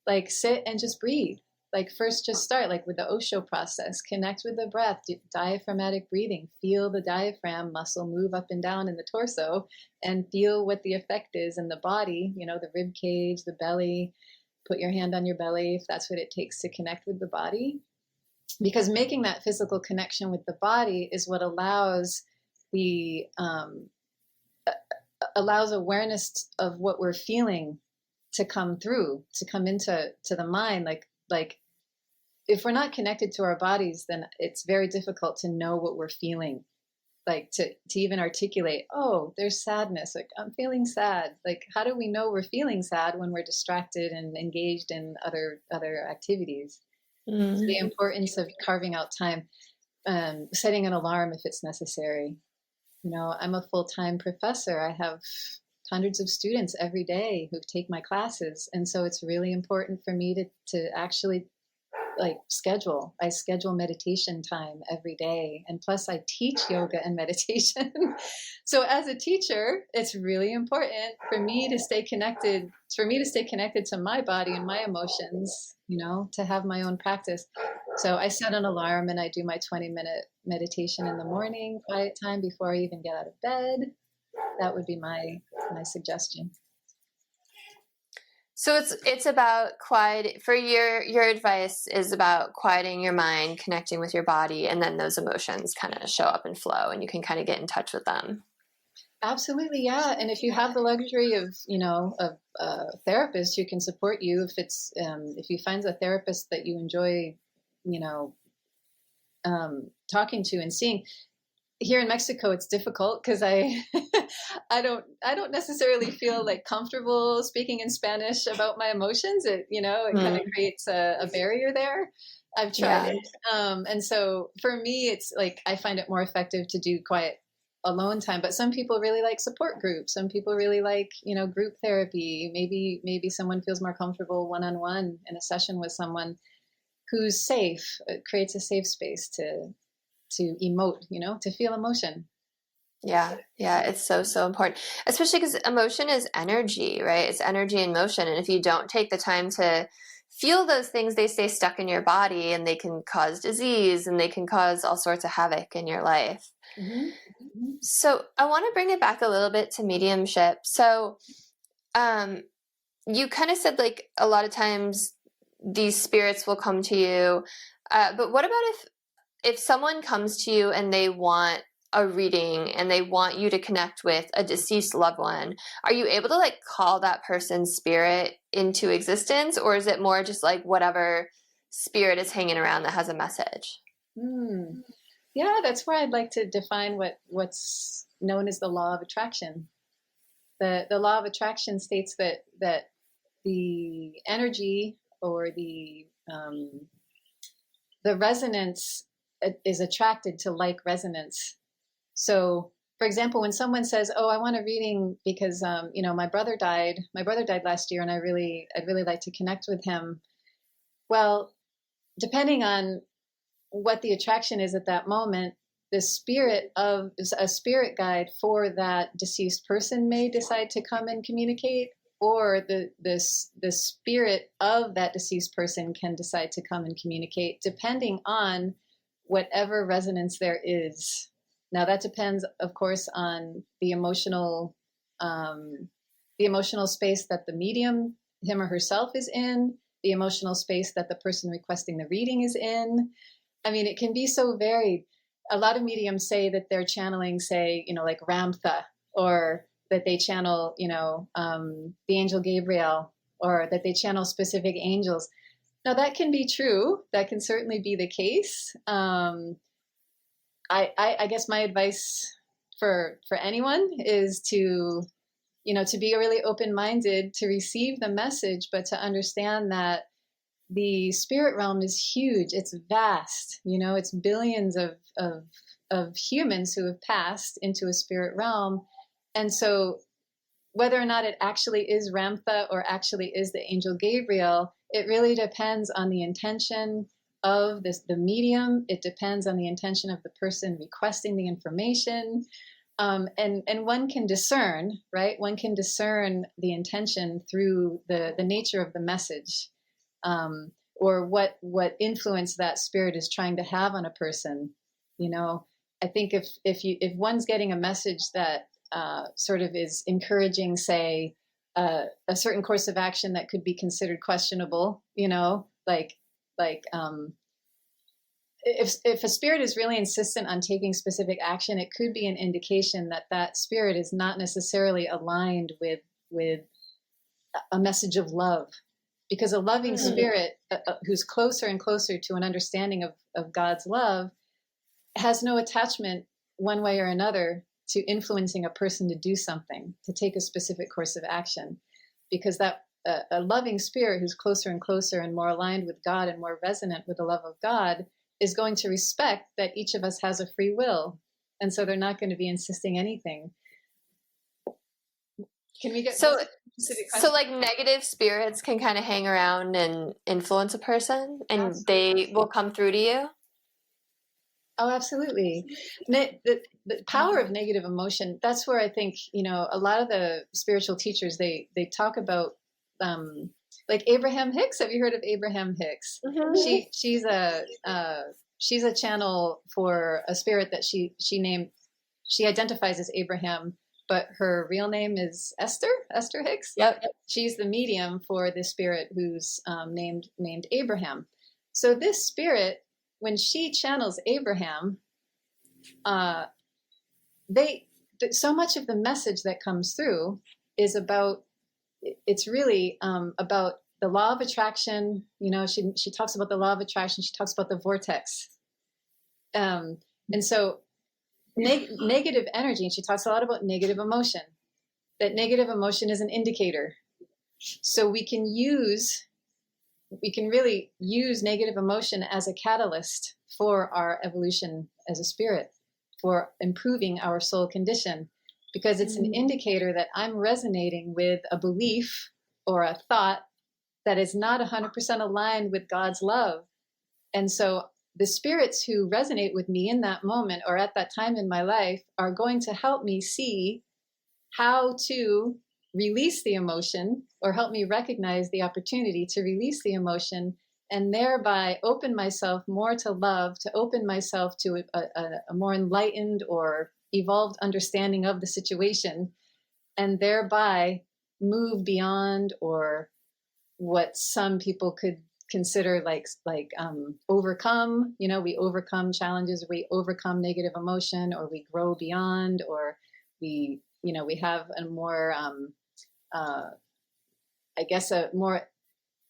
like sit and just breathe. Like first just start like with the Osho process, connect with the breath, diaphragmatic breathing, feel the diaphragm muscle move up and down in the torso, and feel what the effect is in the body, the rib cage, the belly. Put your hand on your belly if that's what it takes to connect with the body. Because making that physical connection with the body is what allows allows awareness of what we're feeling to come through, to come into the mind. Like if we're not connected to our bodies, then it's very difficult to know what we're feeling, like to even articulate, oh, there's sadness, like I'm feeling sad. Like how do we know we're feeling sad when we're distracted and engaged in other activities? Mm-hmm. So the importance of carving out time, setting an alarm if it's necessary. I'm a full-time professor. I have hundreds of students every day who take my classes, and so it's really important for me to actually like I schedule meditation time every day, and plus I teach yoga and meditation. So as a teacher, it's really important for me to stay connected to my body and my emotions, to have my own practice. So I set an alarm and I do my 20-minute meditation in the morning, quiet time before I even get out of bed. That would be my suggestion. So it's about quiet. For your advice is about quieting your mind, connecting with your body, and then those emotions kind of show up and flow, and you can kind of get in touch with them. Absolutely, yeah. And if you have the luxury of a therapist who can support you, if you find a therapist that you enjoy, talking to and seeing. Here in Mexico, it's difficult because I don't necessarily feel like comfortable speaking in Spanish about my emotions. It kind of creates a barrier there. I've tried it, and so for me, it's like I find it more effective to do quiet alone time. But some people really like support groups. Some people really like group therapy. Maybe someone feels more comfortable one-on-one in a session with someone who's safe. It creates a safe space to emote, to feel emotion. Yeah. It's so important, especially because emotion is energy, right? It's energy in motion. And if you don't take the time to feel those things, they stay stuck in your body and they can cause disease and they can cause all sorts of havoc in your life. Mm-hmm. Mm-hmm. So I want to bring it back a little bit to mediumship. So you kind of said like a lot of times these spirits will come to you. But what about if someone comes to you and they want a reading and they want you to connect with a deceased loved one, are you able to like call that person's spirit into existence, or is it more just like whatever spirit is hanging around that has a message? Yeah, that's where I'd like to define what's known as the law of attraction. The law of attraction states that the energy or the resonance is attracted to like resonance. So, for example, when someone says, "Oh, I want a reading because my brother died. My brother died last year, and I'd really like to connect with him." Well, depending on what the attraction is at that moment, the spirit of a spirit guide for that deceased person may decide to come and communicate, or the spirit of that deceased person can decide to come and communicate, depending on whatever resonance there is. Now that depends, of course, on the emotional space that the medium, him or herself, is in, the emotional space that the person requesting the reading is in. I mean, it can be so varied. A lot of mediums say that they're channeling, say, like Ramtha, or that they channel, the angel Gabriel, or that they channel specific angels. Now that can be true. That can certainly be the case. I guess my advice for anyone is to be really open-minded to receive the message, but to understand that the spirit realm is huge. It's vast. It's billions of humans who have passed into a spirit realm. And so whether or not it actually is Ramtha or actually is the angel Gabriel, it really depends on the intention of the medium. It depends on the intention of the person requesting the information. And one can discern, right? One can discern the intention through the nature of the message, or what influence that spirit is trying to have on a person. I think if one's getting a message that sort of is encouraging, say, a certain course of action that could be considered questionable, like if a spirit is really insistent on taking specific action, it could be an indication that spirit is not necessarily aligned with a message of love, because a loving spirit who's closer and closer to an understanding of God's love has no attachment one way or another to influencing a person to do something, to take a specific course of action, because that a loving spirit who's closer and closer and more aligned with God and more resonant with the love of God is going to respect that each of us has a free will. And so they're not going to be insisting anything. Can we get so like negative spirits can kind of hang around and influence a person, and Absolutely. They will come through to you? Oh, absolutely. The power of negative emotion, that's where I think, a lot of the spiritual teachers, they talk about, like Abraham Hicks. Have you heard of Abraham Hicks? Mm-hmm. She's a channel for a spirit that she identifies as Abraham, but her real name is Esther Hicks. Yep. She's the medium for this spirit who's named Abraham. So this spirit, when she channels Abraham, so much of the message that comes through is about, it's really about the law of attraction. She talks about the law of attraction. She talks about the vortex. And so negative energy, and she talks a lot about negative emotion, that negative emotion is an indicator. So we can really use negative emotion as a catalyst for our evolution as a spirit, for improving our soul condition, because it's an indicator that I'm resonating with a belief or a thought that is not 100% aligned with God's love. And so the spirits who resonate with me in that moment or at that time in my life are going to help me see how to release the emotion, or help me recognize the opportunity to release the emotion, and thereby open myself more to love, to open myself to a more enlightened or evolved understanding of the situation, and thereby move beyond, or what some people could consider like overcome. We overcome challenges, we overcome negative emotion, or we grow beyond, or we have a more I guess a more,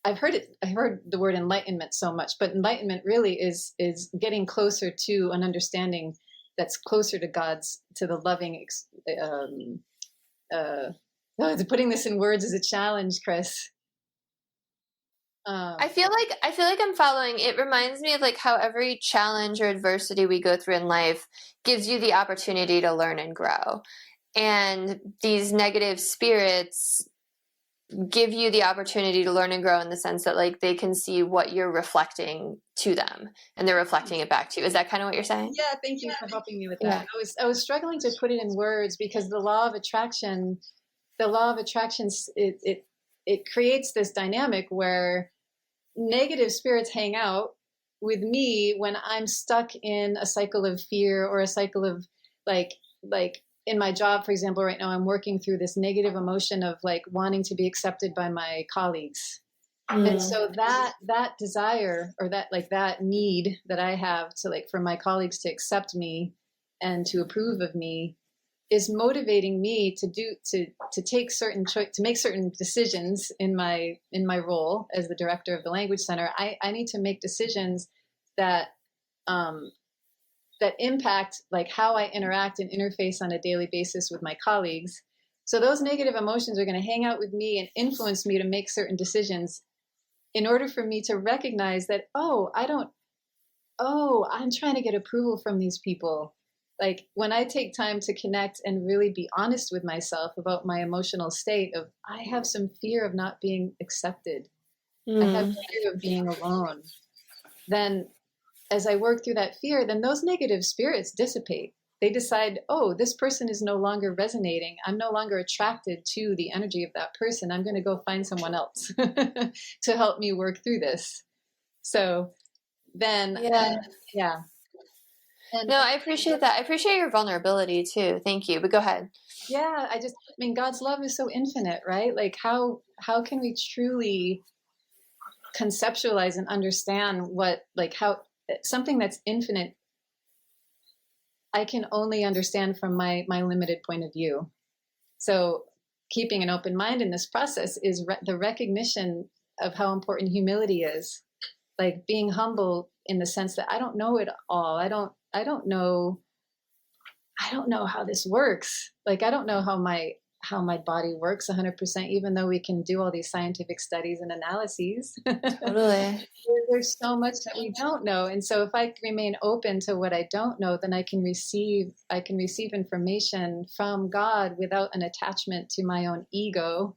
I heard the word enlightenment so much, but enlightenment really is getting closer to an understanding that's closer to God's, to the loving. Putting this in words is a challenge, Chris. I feel like I'm following. It reminds me of like how every challenge or adversity we go through in life gives you the opportunity to learn and grow. And these negative spirits give you the opportunity to learn and grow in the sense that like they can see what you're reflecting to them and they're reflecting it back to you. Is that kind of what you're saying? Yeah, thank you for helping me with that. Yeah. I was struggling to put it in words because the law of attraction, it creates this dynamic where negative spirits hang out with me when I'm stuck in a cycle of fear, or a cycle of like in my job, for example, right now I'm working through this negative emotion of like wanting to be accepted by my colleagues. And so that desire, or that need that I have to for my colleagues to accept me and to approve of me, is motivating me to take to make certain decisions in my role as the director of the language center. I need to make decisions that that impact like how I interact and interface on a daily basis with my colleagues. So those negative emotions are going to hang out with me and influence me to make certain decisions in order for me to recognize that, I'm trying to get approval from these people. Like when I take time to connect and really be honest with myself about my emotional state of, I have some fear of not being accepted. I have fear of being alone. Then as I work through that fear, then those negative spirits dissipate. They decide, this person is no longer resonating. I'm no longer attracted to the energy of that person. I'm going to go find someone else to help me work through this. So then, yeah. And, no, I appreciate that. I appreciate your vulnerability too. Thank you. But go ahead. Yeah, God's love is so infinite, right? Like how can we truly conceptualize and understand how something that's infinite, I can only understand from my limited point of view. So keeping an open mind in this process is the recognition of how important humility is. Like being humble in the sense that I don't know it all. I don't know how this works. Like I don't know how my body works 100%, even though we can do all these scientific studies and analyses. Totally. There's so much that we don't know. And so if I remain open to what I don't know, then I can receive information from God without an attachment to my own ego.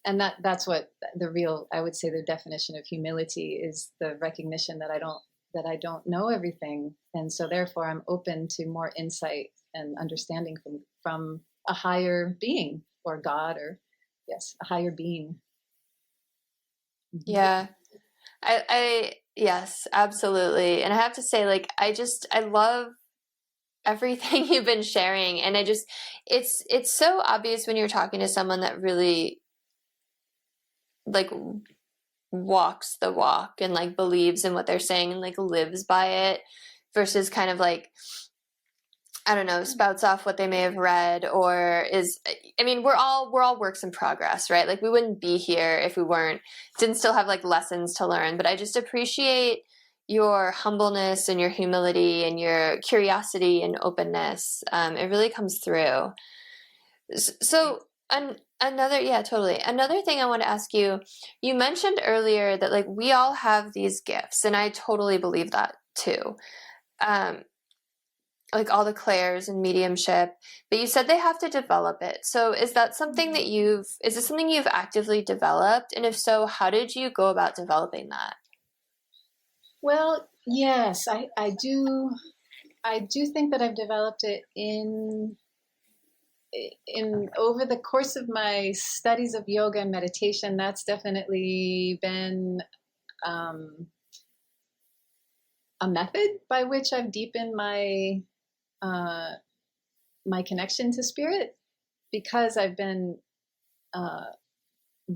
And that's what I would say the definition of humility is, the recognition that I don't know everything. And so therefore I'm open to more insight and understanding from a higher being, or God, or a higher being. Yeah. I yes, absolutely. And I have to say, like, I love everything you've been sharing. And it's so obvious when you're talking to someone that really like walks the walk and like believes in what they're saying and like lives by it, versus kind of like, I don't know, spouts off what they may have read, or we're all works in progress, right? Like we wouldn't be here if we didn't still have like lessons to learn. But I just appreciate your humbleness and your humility and your curiosity and openness. It really comes through. So totally. Another thing I want to ask you, you mentioned earlier that like we all have these gifts, and I totally believe that too. Like all the clairs and mediumship, but you said they have to develop it. So is that something that is this something you've actively developed? And if so, how did you go about developing that? Well, yes, I do think that I've developed it in in over the course of my studies of yoga and meditation, that's definitely been a method by which I've deepened my my connection to spirit, because I've been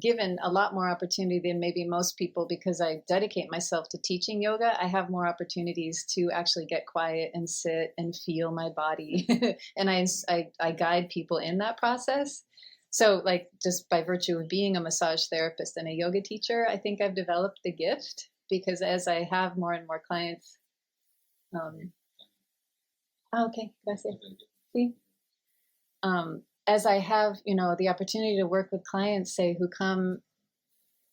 given a lot more opportunity than maybe most people, because I dedicate myself to teaching yoga. I have more opportunities to actually get quiet and sit and feel my body. And I guide people in that process. So like, just by virtue of being a massage therapist and a yoga teacher, I think I've developed the gift, because as I have more and more clients, okay, gracias. Sí. As I have, the opportunity to work with clients, say, who come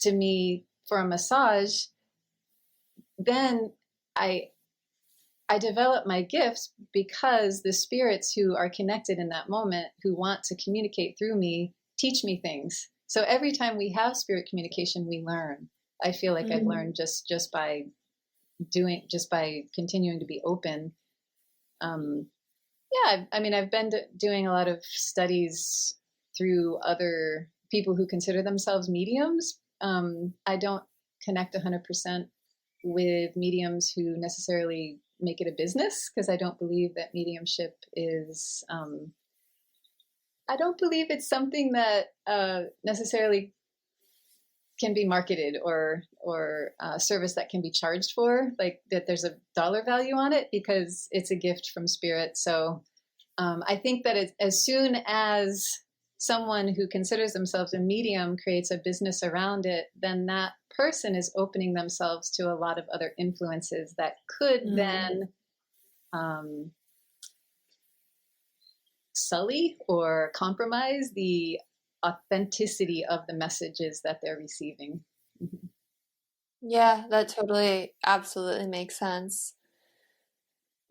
to me for a massage, then I develop my gifts, because the spirits who are connected in that moment, who want to communicate through me, teach me things. So every time we have spirit communication, we learn. I feel like I've learned just by continuing to be open. Yeah, I mean, I've been doing a lot of studies through other people who consider themselves mediums. I don't connect 100% with mediums who necessarily make it a business, because I don't believe that mediumship is, I don't believe it's something that necessarily can be marketed or a service that can be charged for, like that there's a dollar value on it, because it's a gift from spirit. So I think that as soon as someone who considers themselves a medium creates a business around it, then that person is opening themselves to a lot of other influences that could then sully or compromise the authenticity of the messages that they're receiving. Mm-hmm. Yeah, that totally, absolutely makes sense.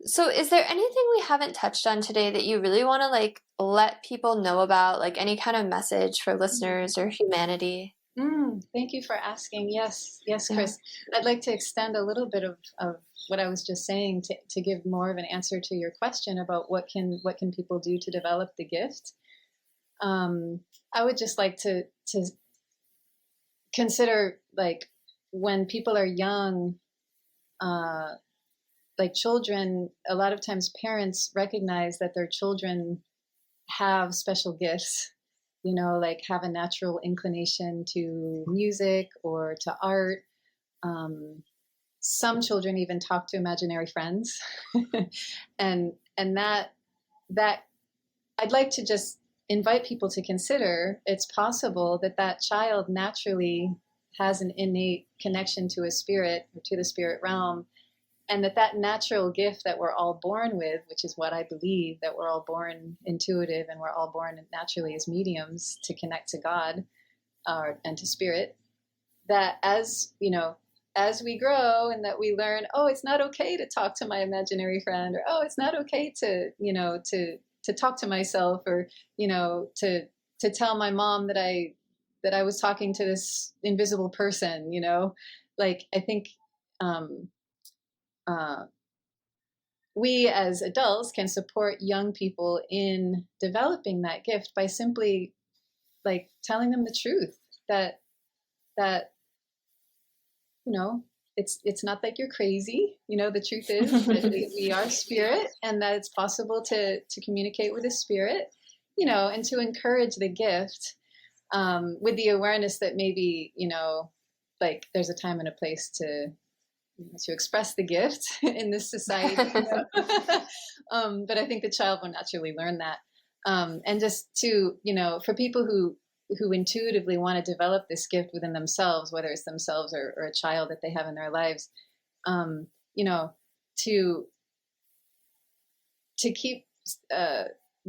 So is there anything we haven't touched on today that you really want to let people know about, like any kind of message for listeners or humanity? Thank you for asking. Yes, Chris. Yeah. I'd like to extend a little bit of what I was just saying to give more of an answer to your question about what can people do to develop the gift. I would just like to consider, like, when people are young, like children, a lot of times parents recognize that their children have special gifts, like have a natural inclination to music or to art. Some children even talk to imaginary friends. and that I'd like to just invite people to consider it's possible that child naturally has an innate connection to a spirit, or to the spirit realm, and that natural gift that we're all born with, which is what I believe, that we're all born intuitive and we're all born naturally as mediums to connect to God and to spirit, that as we grow and that we learn, oh, it's not okay to talk to my imaginary friend, or oh, it's not okay to talk to myself, or to tell my mom that I was talking to this invisible person, like, I think we as adults can support young people in developing that gift by simply like telling them the truth, that it's not that you're crazy. The truth is that we are spirit, and that it's possible to communicate with a spirit, and to encourage the gift, with the awareness that maybe, like there's a time and a place to express the gift in this society. But I think the child will naturally learn that. And just to, for people who intuitively want to develop this gift within themselves, whether it's themselves or a child that they have in their lives, to keep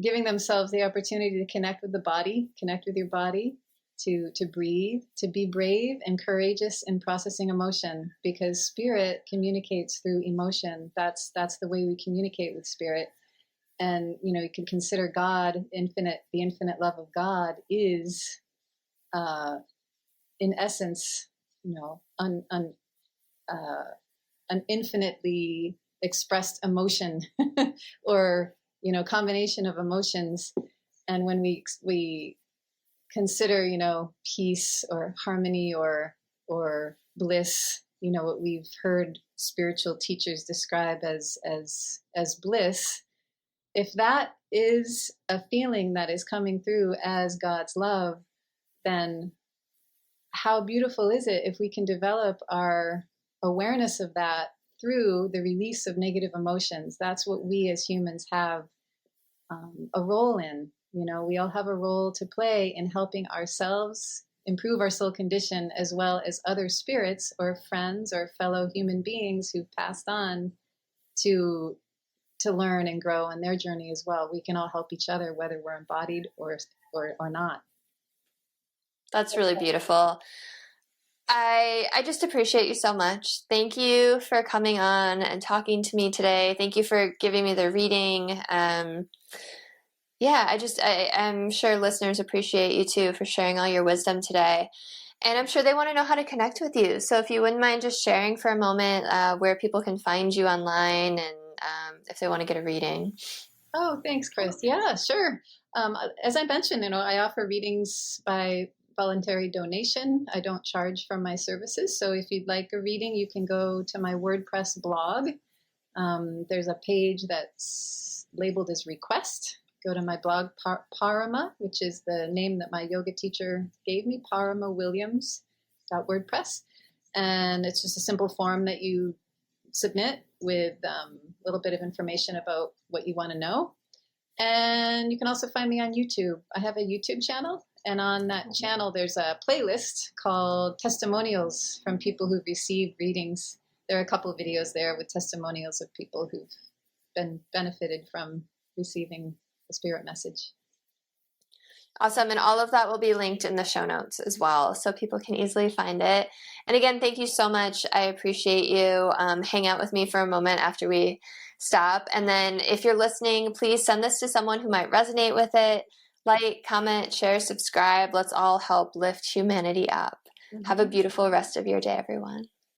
giving themselves the opportunity to connect with the body, connect with your body, to breathe, to be brave and courageous in processing emotion, because spirit communicates through emotion. That's the way we communicate with spirit. And, you can consider God infinite. The infinite love of God is, in essence, an infinitely expressed emotion or, combination of emotions And when we consider, peace or harmony or bliss, what we've heard spiritual teachers describe as bliss, if that is a feeling that is coming through as God's love, then how beautiful is it if we can develop our awareness of that through the release of negative emotions? That's what we as humans have a role in. We all have a role to play in helping ourselves improve our soul condition, as well as other spirits or friends or fellow human beings who've passed on to learn and grow in their journey as well. We can all help each other, whether we're embodied or not. That's really beautiful. I just appreciate you so much. Thank you for coming on and talking to me today. Thank you for giving me the reading. I'm sure listeners appreciate you too for sharing all your wisdom today. And I'm sure they want to know how to connect with you. So if you wouldn't mind just sharing for a moment where people can find you online and if they want to get a reading. Oh, thanks, Chris. Yeah, sure. As I mentioned, I offer readings by voluntary donation. I don't charge for my services. So if you'd like a reading, you can go to my WordPress blog. There's a page that's labeled as request. Go to my blog, Parama, which is the name that my yoga teacher gave me, paramawilliams.wordpress. And it's just a simple form that you submit with a little bit of information about what you want to know. And you can also find me on YouTube. I have a YouTube channel, and on that channel there's a playlist called Testimonials from people who've received readings. There are a couple of videos there with testimonials of people who've been benefited from receiving the spirit message. Awesome. And all of that will be linked in the show notes as well, so people can easily find it. And again, thank you so much. I appreciate you. Hang out with me for a moment after we stop. And then if you're listening, please send this to someone who might resonate with it. Like, comment, share, subscribe. Let's all help lift humanity up. Mm-hmm. Have a beautiful rest of your day, everyone.